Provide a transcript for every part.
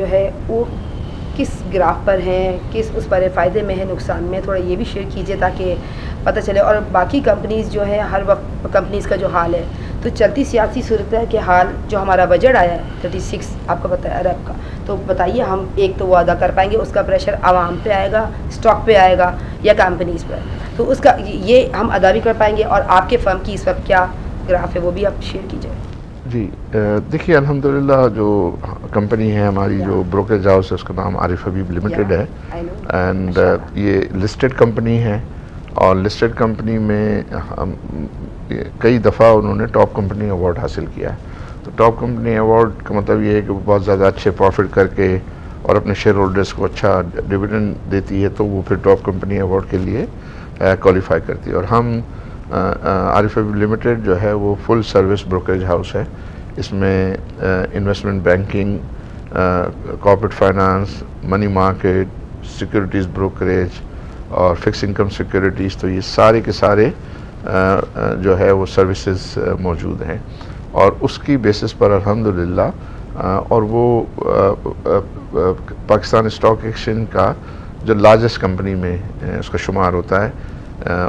जो है वो किस ग्राफ पर हैं, किस उस पर फ़ायदे में है, नुकसान में, थोड़ा ये भी शेयर कीजिए ताकि पता चले। और बाकी कंपनीज़ जो है, हर वक्त कंपनीज़ का जो हाल है, तो चलती सियासी सूरत है कि हाल जो हमारा बजट आया है 36 आपको पता है अरब का, तो बताइए हम एक तो वो अदा कर पाएंगे, उसका प्रेशर आवाम पे आएगा, स्टॉक पे आएगा या कंपनीज़ पर, तो उसका ये हम अदा भी कर पाएंगे। और आपके फर्म की इस वक्त क्या ग्राफ है वो भी आप शेयर कीजिए। जी, देखिए अल्हम्दुलिल्लाह जो कंपनी है हमारी, जो ब्रोकरेज हाउस है, उसका नाम आरिफ हबीब लिमिटेड है एंड ये लिस्टेड कंपनी है। और लिस्टेड कंपनी में कई दफ़ा उन्होंने टॉप कंपनी अवार्ड हासिल किया है। तो टॉप कंपनी अवार्ड का मतलब ये है कि वो बहुत ज़्यादा अच्छे प्रॉफिट करके और अपने शेयर होल्डर्स को अच्छा डिविडेंड देती है, तो वो फिर टॉप कंपनी अवार्ड के लिए क्वालिफाई करती है। और हम आरिफ हबीब लिमिटेड जो है वो फुल सर्विस ब्रोकरेज हाउस है। इसमें investment banking, corporate finance, money market, securities brokerage और फिक्स इनकम सिक्योरिटीज़, तो ये सारे के सारे जो है वो सर्विसेज मौजूद हैं। और उसकी बेसिस पर अल्हम्दुलिल्लाह और वो पाकिस्तान स्टॉक एक्सचेंज का जो लार्जेस्ट कंपनी में उसका शुमार होता है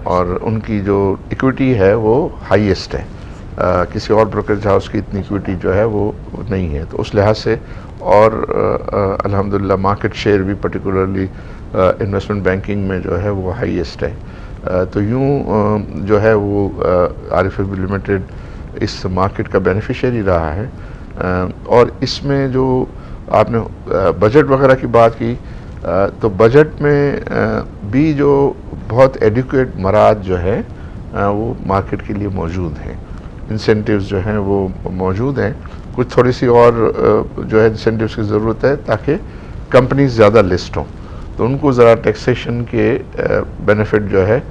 और उनकी जो इक्विटी है वो हाईएस्ट है। किसी और ब्रोकरेज हाउस की इतनी इक्विटी जो है वो नहीं है, तो उस लिहाज से और अल्हम्दुलिल्लाह मार्केट शेयर भी पर्टिकुलरली इन्वेस्टमेंट बैंकिंग में जो है वो हाईएस्ट है। तो यूँ जो है वो आरिफ हबीब लिमिटेड इस मार्केट का बेनिफिशियरी रहा है। और इसमें जो आपने बजट वगैरह की बात की, तो बजट में भी जो बहुत एडिक्वेट मराद जो है वो मार्केट के लिए मौजूद हैं। इंसेंटिव्स जो हैं वो मौजूद हैं। कुछ थोड़ी सी और जो है इंसेंटिव्स की ज़रूरत है ताकि कंपनीज ज़्यादा लिस्ट हों, तो उनको ज़रा टैक्सेशन के बेनिफिट जो है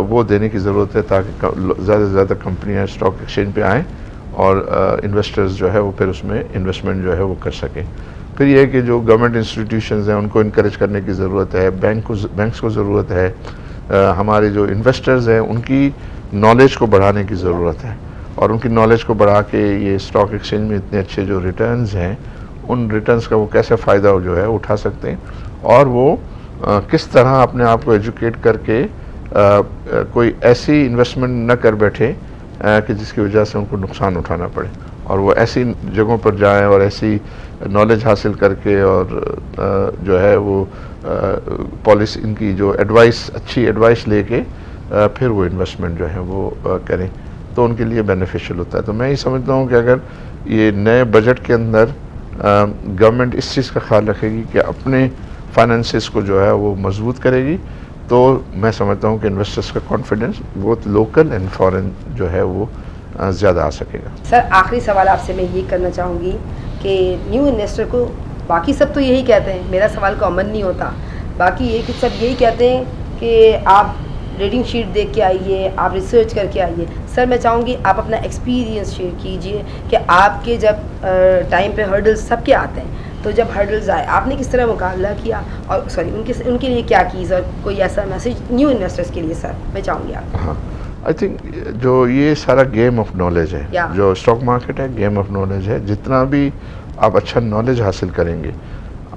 वो देने की ज़रूरत है ताकि ज़्यादा से ज़्यादा कंपनियाँ स्टॉक एक्सचेंज पे आएँ और इन्वेस्टर्स जो है वो फिर उसमें इन्वेस्टमेंट जो है वो कर सकें। फिर ये है कि जो गवर्नमेंट इंस्टीट्यूशंस हैं उनको इनकरेज करने की ज़रूरत है, बैंक्स को ज़रूरत है, हमारे जो इन्वेस्टर्स हैं उनकी नॉलेज को बढ़ाने की ज़रूरत है और उनकी नॉलेज को बढ़ा के ये स्टॉक एक्सचेंज में इतने अच्छे जो रिटर्न्स हैं उन रिटर्न्स का वो कैसे फ़ायदा जो है उठा सकते हैं और वो किस तरह अपने आप को एजुकेट करके कोई ऐसी इन्वेस्टमेंट न कर बैठे कि जिसकी वजह से उनको नुकसान उठाना पड़े, और वो ऐसी जगहों पर जाएं और ऐसी नॉलेज हासिल करके और जो है वो पॉलिसी इनकी जो एडवाइस, अच्छी एडवाइस लेके फिर वो इन्वेस्टमेंट जो है वो करें, तो उनके लिए बेनिफिशियल होता है। तो मैं ये समझता हूँ कि अगर ये नए बजट के अंदर गवर्नमेंट इस चीज़ का ख्याल रखेगी कि अपने फाइनेंसेस को जो है वो मजबूत करेगी, तो मैं समझता हूँ कि इन्वेस्टर्स का confidence both local and foreign जो है वो ज़्यादा आ सकेगा। सर आखिरी सवाल आपसे मैं ये करना चाहूँगी कि न्यू इन्वेस्टर को, बाकी सब तो यही कहते हैं, मेरा सवाल कॉमन नहीं होता, बाकी ये कि सब यही कहते हैं कि आप रेटिंग शीट देख के आइए, आप रिसर्च करके आइए। सर मैं चाहूँगी आप अपना एक्सपीरियंस शेयर कीजिए कि आपके जब टाइम पे हर्डल्स सबके आते हैं, तो जब हर्डल्स आए आपने किस तरह मुकाबला किया और सॉरी उनके लिए क्या कीज़, और कोई ऐसा मैसेज न्यू इन्वेस्टर्स के लिए सर मैं चाहूँगी आप। हाँ, आई थिंक जो ये सारा गेम ऑफ नॉलेज है, जो स्टॉक मार्केट है गेम ऑफ नॉलेज है। जितना भी आप अच्छा नॉलेज हासिल करेंगे,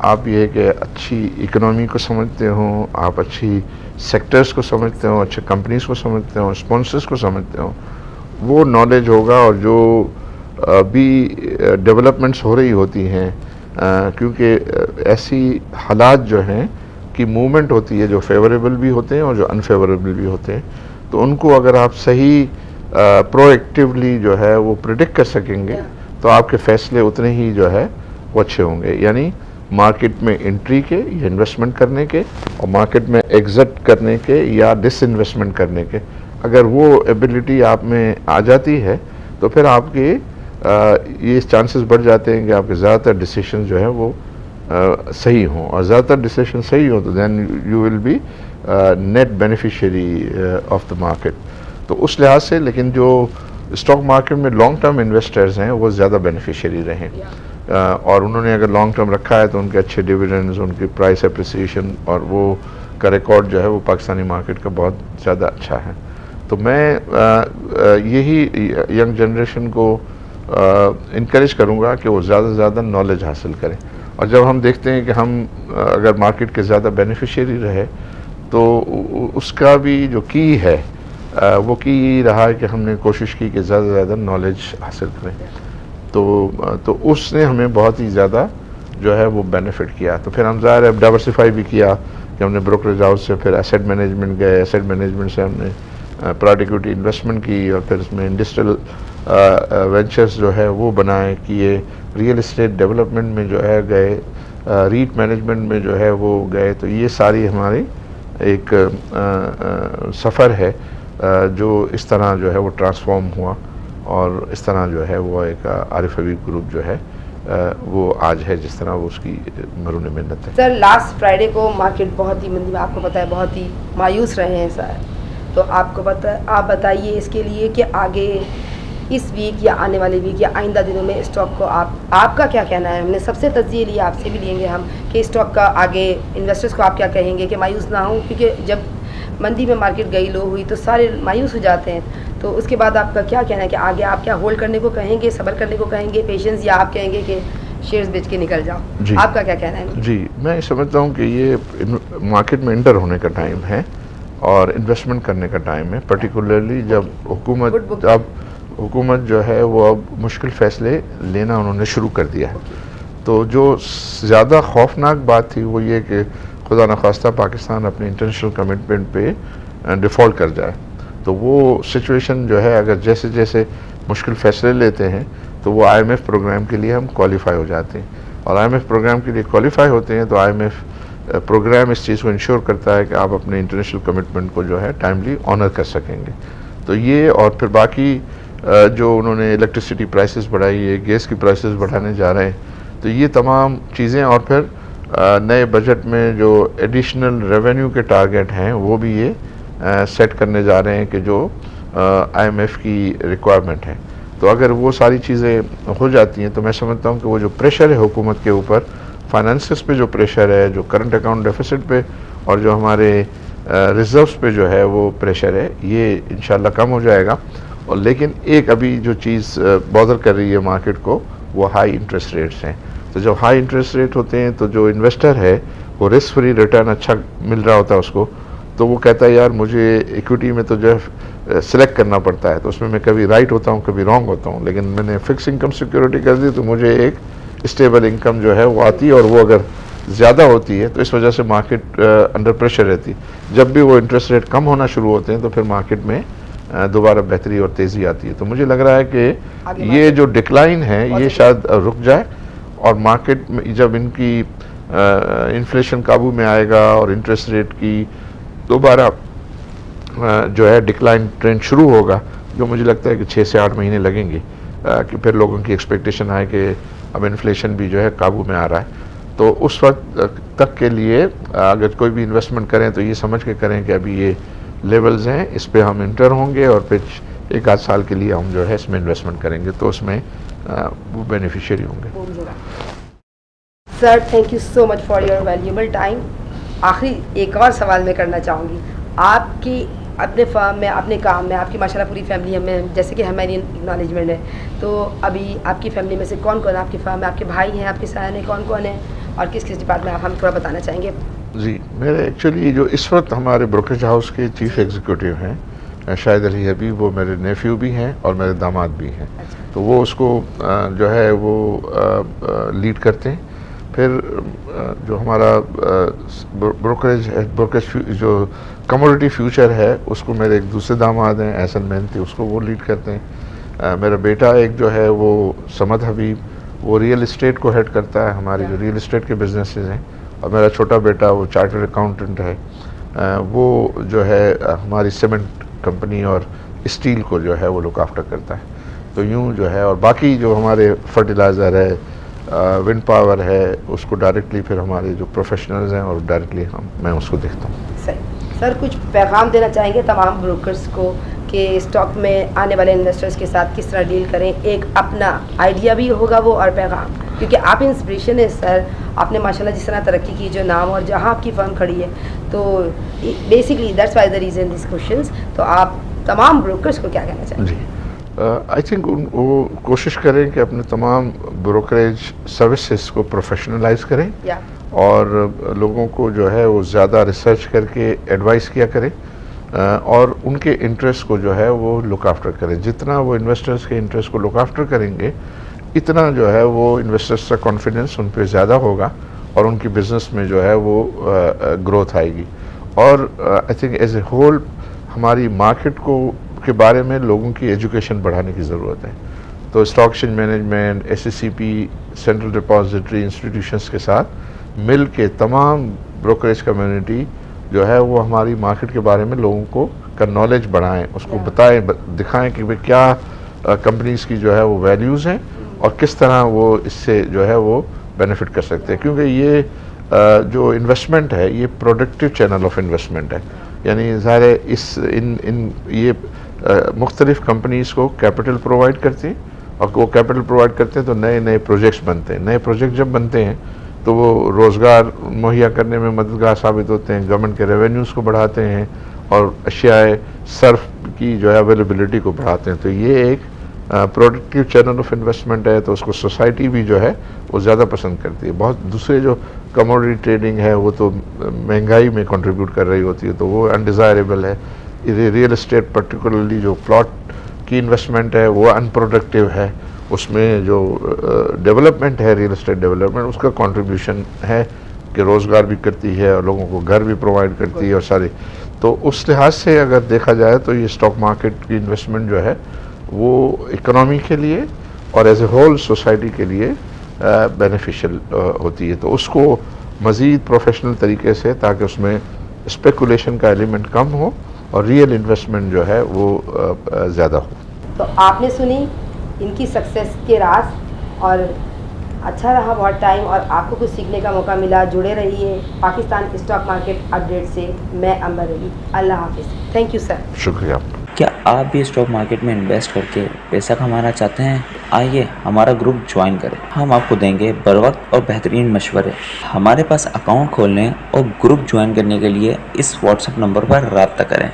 आप ये कि अच्छी इकोनॉमी को समझते हो, आप अच्छी सेक्टर्स को समझते हो, अच्छे कंपनीज को समझते हो, स्पॉन्सर्स को समझते हो, वो नॉलेज होगा। और जो भी डेवलपमेंट्स हो रही होती हैं, क्योंकि ऐसी हालात जो हैं कि मूवमेंट होती है, जो फेवरेबल भी होते हैं और जो अनफेवरेबल भी होते हैं, तो उनको अगर आप सही प्रोएक्टिवली जो है वो प्रिडिक्ट कर सकेंगे, तो आपके फैसले उतने ही जो है वो अच्छे होंगे। यानी मार्केट में एंट्री के या इन्वेस्टमेंट करने के, और मार्केट में एग्जिट करने के या डिसइन्वेस्टमेंट करने के, अगर वो एबिलिटी आप में आ जाती है, तो फिर आपके ये चांसेस बढ़ जाते हैं कि आपके ज़्यादातर डिसीजन जो है वो सही हों, और ज़्यादातर डिसीजन सही हो तो then you will be net beneficiary of the market. तो उस लिहाज से, लेकिन जो स्टॉक मार्केट में लॉन्ग टर्म इन्वेस्टर्स हैं वो ज़्यादा बेनिफिशियरी रहें, और उन्होंने अगर लॉन्ग टर्म रखा है तो उनके अच्छे डिविडेंड्स, उनकी प्राइस अप्रिसिएशन और वो का रिकॉर्ड जो है वो पाकिस्तानी मार्केट का बहुत ज़्यादा अच्छा है। तो मैं यही यंग जनरेशन को इनकरेज करूँगा कि वो ज़्यादा से ज़्यादा नॉलेज हासिल करें, और जब हम देखते हैं कि हम अगर मार्केट के ज़्यादा बेनिफिशियरी रहे तो उसका भी जो की है वो की रहा है कि हमने कोशिश की कि ज़्यादा से ज़्यादा नॉलेज हासिल करें। तो उसने हमें बहुत ही ज़्यादा जो है वो बेनिफिट किया। तो फिर हम ज़ाहिर है डाइवर्सिफाई भी किया कि हमने ब्रोकरेज हाउस से फिर एसेट मैनेजमेंट गए, एसेट मैनेजमेंट से हमने प्राइवेट इक्विटी इन्वेस्टमेंट की और फिर उसमें इंडस्ट्रियल वेंचर्स जो है वो बनाए, किए, रियल एस्टेट डेवलपमेंट में जो है गए, रीट मैनेजमेंट में जो है वो गए। तो ये सारी हमारी एक सफ़र है जो इस तरह जो है वो ट्रांसफॉर्म हुआ और इस तरह जो है वो एक आरिफ हबीब ग्रुप जो है वो आज है जिस तरह वो उसकी मरून मिन्नत है। सर लास्ट फ्राइडे को मार्केट बहुत ही मंदी में, आपको पता है, बहुत ही मायूस रहे हैं सर। तो आपको पता है, आप बताइए इसके लिए कि आगे इस वीक या आने वाले वीक या आइंदा दिनों में स्टॉक को आपका क्या कहना है? हमने सबसे तज्जिए लिया, आपसे भी लेंगे हम कि स्टॉक का आगे इन्वेस्टर्स को आप क्या कहेंगे कि मायूस ना हो, क्योंकि जब मंदी में मार्केट गई, लो हुई तो सारे मायूस हो जाते हैं। तो उसके बाद आपका क्या कहना है कि आगे आप क्या होल्ड करने को कहेंगे, सब्र करने को कहेंगे, पेशेंस, या आप कहेंगे कि शेयर्स बेच के निकल जाओ? आपका क्या कहना है? जी, मैं समझता हूँ कि ये मार्केट में एंटर होने का टाइम है और इन्वेस्टमेंट करने का टाइम है, पर्टिकुलरली जब हुकूमत जो है वो अब मुश्किल फ़ैसले लेना उन्होंने शुरू कर दिया है। तो जो ज़्यादा खौफनाक बात थी वो ये कि खुदा न खास्ता पाकिस्तान अपने इंटरनेशनल कमिटमेंट पे डिफ़ॉल्ट कर जाए। तो वो सिचुएशन जो है, अगर जैसे जैसे मुश्किल फ़ैसले लेते हैं तो वो IMF प्रोग्राम के लिए हम क्वालिफाई हो जाते हैं, और IMF प्रोग्राम के लिए क्वालिफाई होते हैं तो IMF प्रोग्राम इस चीज़ को इंश्योर करता है कि आप अपने इंटरनेशनल कमिटमेंट को जो है टाइमली ऑनर कर सकेंगे। तो ये और फिर बाकी जो उन्होंने इलेक्ट्रिसिटी प्राइसेस बढ़ाई है, गैस की प्राइसेस बढ़ाने जा रहे हैं, तो ये तमाम चीज़ें, और फिर नए बजट में जो एडिशनल रेवेन्यू के टारगेट हैं वो भी ये सेट करने जा रहे हैं कि जो IMF की रिक्वायरमेंट है। तो अगर वो सारी चीज़ें हो जाती हैं तो मैं समझता हूँ कि वो जो प्रेशर है हुकूमत के ऊपर, फाइनेंसेस पे जो प्रेशर है, जो करंट अकाउंट डेफिसिट पे और जो हमारे रिजर्व्स पे जो है वो प्रेशर है, ये इंशाल्लाह कम हो जाएगा। और लेकिन एक अभी जो चीज़ बॉदर कर रही है मार्केट को वो हाई इंटरेस्ट रेट्स हैं। तो जब हाई इंटरेस्ट रेट होते हैं तो जो इन्वेस्टर है वो रिस्क फ्री रिटर्न अच्छा मिल रहा होता है उसको, तो वो कहता है यार मुझे इक्विटी में तो जो है सिलेक्ट करना पड़ता है, तो उसमें मैं कभी राइट होता हूँ कभी रॉन्ग होता हूँ, लेकिन मैंने फिक्स इनकम सिक्योरिटी कर दी तो मुझे एक स्टेबल इनकम जो है वो आती है, और वो अगर ज़्यादा होती है तो इस वजह से मार्केट अंडर प्रेशर रहती है। जब भी वो इंटरेस्ट रेट कम होना शुरू होते हैं तो फिर मार्केट में दोबारा बेहतरी और तेज़ी आती है। तो मुझे लग रहा है कि ये जो डिक्लाइन है ये शायद रुक जाए, और मार्केट में जब इनकी इन्फ्लेशन काबू में आएगा और इंटरेस्ट रेट की दोबारा जो है डिक्लाइन ट्रेंड शुरू होगा, जो मुझे लगता है कि 6 से 8 महीने लगेंगे कि फिर लोगों की एक्सपेक्टेशन आए कि अब इन्फ्लेशन भी जो है काबू में आ रहा है। तो उस वक्त तक के लिए अगर कोई भी इन्वेस्टमेंट करें तो ये समझ के करें कि अभी ये लेवल्स हैं, इस पे हम इंटर होंगे और फिर 1 आध साल के लिए हम जो है इसमें इन्वेस्टमेंट करेंगे, तो उसमें वो बेनिफिशियरी होंगे। Sir thank you so much for your valuable time. आखिरी एक और सवाल मैं करना चाहूँगी, आपकी अपने फर्म में, अपने काम में, आपकी माशाल्लाह पूरी फैमिली हमें, जैसे कि हमारी एक्नॉलेजमेंट है, तो अभी आपकी फैमिली में से कौन कौन आपकी फर्म में, आपके भाई हैं, आपके सयान हैं, कौन कौन है और किस किस डिपार्टमेंट आप हमें थोड़ा बताना चाहेंगे? जी, मेरे एक्चुअली जो इस वक्त हमारे ब्रोकरेज हाउस के चीफ एग्जीक्यूटिव हैं शाहिद अली हबीब, वो मेरे नेफ्यू भी हैं और मेरे दामाद भी हैं। अच्छा। तो वो उसको जो है वो लीड करते हैं। फिर जो हमारा ब्रोकरेज जो कमोडिटी फ्यूचर है उसको मेरे एक दूसरे दामाद हैं एहसन मेहनती, उसको वो लीड करते हैं। मेरा बेटा एक जो है वो समद हबीब, वो रियल इस्टेट को हेड करता है, हमारे जो रियल इस्टेट के बिजनेसेस हैं। और मेरा छोटा बेटा वो चार्टर्ड अकाउंटेंट है, वो जो है हमारी सीमेंट कंपनी और स्टील को जो है वो लुक आफ्टर करता है। तो यूँ जो है, और बाकी जो हमारे फर्टिलाइज़र है, विंड पावर है, उसको डायरेक्टली फिर हमारे जो प्रोफेशनल्स हैं और डायरेक्टली मैं उसको देखता हूँ। सर कुछ पैगाम देना चाहेंगे तमाम ब्रोकर्स को कि स्टॉक में आने वाले इन्वेस्टर्स के साथ किस तरह डील करें? एक अपना आइडिया भी होगा वो और पैगाम, क्योंकि आप इंस्पिरेशन है सर, आपने माशाल्लाह जिस तरह तरक्की की, जो नाम और जहाँ आपकी फर्म खड़ी है, तो basically that's why the reason this questions. तो आप तमाम ब्रोकर्स को क्या कहना चाहेंगे? जी, आई थिंक वो कोशिश करें कि अपने तमाम ब्रोकरेज सर्विसेज को प्रोफेशनलाइज करें या और लोगों को जो है वो ज़्यादा रिसर्च करके एडवाइस किया करें और उनके इंटरेस्ट को जो है वो लुक आफ्टर करें। जितना वो इन्वेस्टर्स के इंटरेस्ट को लुक आफ्टर करेंगे इतना जो है वो इन्वेस्टर्स का कॉन्फिडेंस उन पर ज़्यादा होगा और उनकी बिज़नेस में जो है वो ग्रोथ आएगी। और I think as a whole हमारी मार्केट को के बारे में लोगों की एजुकेशन बढ़ाने की ज़रूरत है। तो stock exchange management, SSCP, central depository institutions के साथ मिल के तमाम ब्रोकरेज कम्युनिटी जो है वो हमारी मार्केट के बारे में लोगों को का नॉलेज बढ़ाएं, उसको बताएं, दिखाएं कि भाई क्या कंपनीज की जो है वो वैल्यूज़ हैं और किस तरह वो इससे जो है वो बेनिफिट कर सकते हैं। क्योंकि ये जो इन्वेस्टमेंट है ये प्रोडक्टिव चैनल ऑफ इन्वेस्टमेंट है, यानी ज़ाहिर है ये मुख्तलिफ कंपनीज़ को कैपिटल प्रोवाइड करती हैं और वो कैपिटल प्रोवाइड करते हैं तो नए नए प्रोजेक्ट्स बनते हैं। नए प्रोजेक्ट जब बनते हैं तो वो रोज़गार मुहैया करने में मददगार साबित होते हैं, गवर्नमेंट के रेवेन्यूज़ को बढ़ाते हैं और अशियाए सर्फ की जो है अवेलेबिलिटी को बढ़ाते हैं। तो ये एक प्रोडक्टिव चैनल ऑफ इन्वेस्टमेंट है, तो उसको सोसाइटी भी जो है वो ज़्यादा पसंद करती है। बहुत दूसरे जो कमोडिटी ट्रेडिंग है वो तो महंगाई में कंट्रीब्यूट कर रही होती है, तो वो अनडिज़ायरेबल है। रियल एस्टेट पर्टिकुलरली जो प्लॉट की इन्वेस्टमेंट है वो अनप्रोडक्टिव है, उसमें जो डेवलपमेंट है रियल एस्टेट डेवलपमेंट उसका कंट्रीब्यूशन है कि रोज़गार भी करती है और लोगों को घर भी प्रोवाइड करती है और सारी। तो उस लिहाज से अगर देखा जाए तो ये स्टॉक मार्केट की इन्वेस्टमेंट जो है वो इकोनॉमी के लिए और एज ए होल सोसाइटी के लिए बेनिफिशियल होती है। तो उसको मज़ीद प्रोफेशनल तरीके से, ताकि उसमें स्पेकुलेशन का एलिमेंट कम हो और रियल इन्वेस्टमेंट जो है वो ज़्यादा हो। तो आपने सुनी इनकी सक्सेस के राज, और अच्छा रहा बहुत टाइम और आपको कुछ सीखने का मौका मिला। जुड़े रहिए पाकिस्तान स्टॉक मार्केट अपडेट से। मैं अंबर रही, अल्लाह हाफिज़। Thank you sir. शुक्रिया। क्या आप भी स्टॉक मार्केट में इन्वेस्ट करके पैसा कमाना चाहते हैं? आइए हमारा ग्रुप ज्वाइन करें। हम आपको देंगे बर वक्त और बेहतरीन मशवरे। हमारे पास अकाउंट खोलने और ग्रुप ज्वाइन करने के लिए इस व्हाट्सएप नंबर पर राब्ता करें।